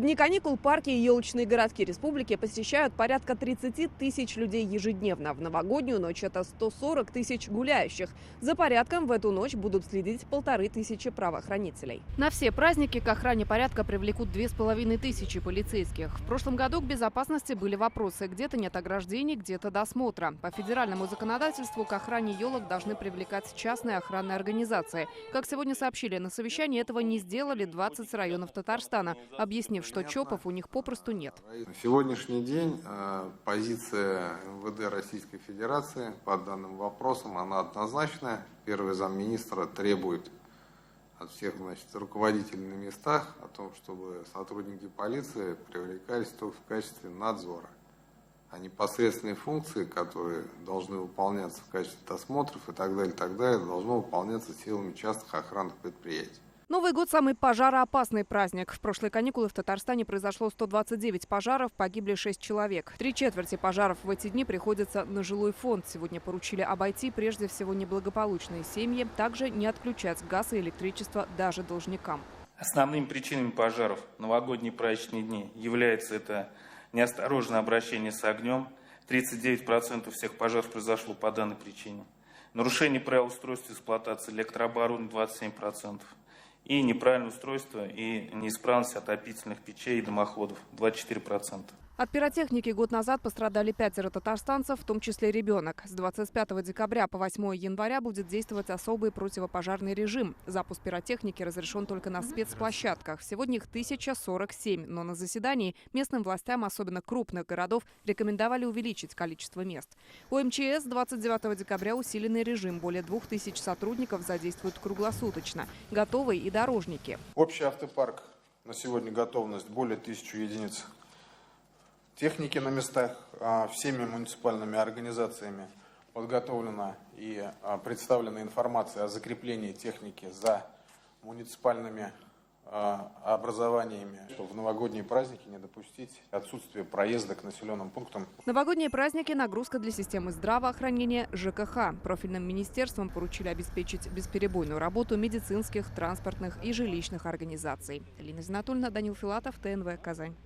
дни каникул парки и елочные городки республики посещают порядка 30 тысяч людей ежедневно. В новогоднюю ночь это 140 тысяч гуляющих. За порядком в эту ночь будут следить 1500 правоохранителей. На все праздники к охране порядка привлекут 2500 полицейских. В прошлом году к безопасности были вопросы. Где-то нет ограждений, где-то досмотра. По федеральному законодательству к охране елок должны привлекать частные охранные организации. Как сегодня сообщили на совещании, этого не сделали 20 районов Татарстана, объяснив, что ЧОПов у них попросту нет. На сегодняшний день позиция МВД Российской Федерации по данным вопросам, она однозначная. Первый замминистра требует от всех, руководителей на местах о том, чтобы сотрудники полиции привлекались только в качестве надзора. А непосредственные функции, которые должны выполняться в качестве досмотров и так далее, должно выполняться силами частных охранных предприятий. Новый год – самый пожароопасный праздник. В прошлые каникулы в Татарстане произошло 129 пожаров, погибли 6 человек. 3/4 пожаров в эти дни приходится на жилой фонд. Сегодня поручили обойти прежде всего неблагополучные семьи, также не отключать газ и электричество даже должникам. Основными причинами пожаров в новогодние праздничные дни является это неосторожное обращение с огнем. 39% всех пожаров произошло по данной причине. Нарушение правил устройства эксплуатации электрооборудования 27%. И неправильное устройство и неисправность отопительных печей и дымоходов 24%. От пиротехники год назад пострадали 5 татарстанцев, в том числе ребенок. С 25 декабря по 8 января будет действовать особый противопожарный режим. Запуск пиротехники разрешен только на спецплощадках. Сегодня их 1047, но на заседании местным властям, особенно крупных городов, рекомендовали увеличить количество мест. У МЧС 29 декабря усиленный режим. Более 2000 сотрудников задействуют круглосуточно. Готовы и дорожники. Общий автопарк на сегодня готовность более 1000 единиц техники на местах. Всеми муниципальными организациями подготовлена и представлена информация о закреплении техники за муниципальными образованиями, чтобы в новогодние праздники не допустить отсутствие проезда к населенным пунктам. Новогодние праздники – нагрузка для системы здравоохранения, ЖКХ. Профильным министерствам поручили обеспечить бесперебойную работу медицинских, транспортных и жилищных организаций. Лина Зинатульна, Данил Филатов, ТНВ, Казань.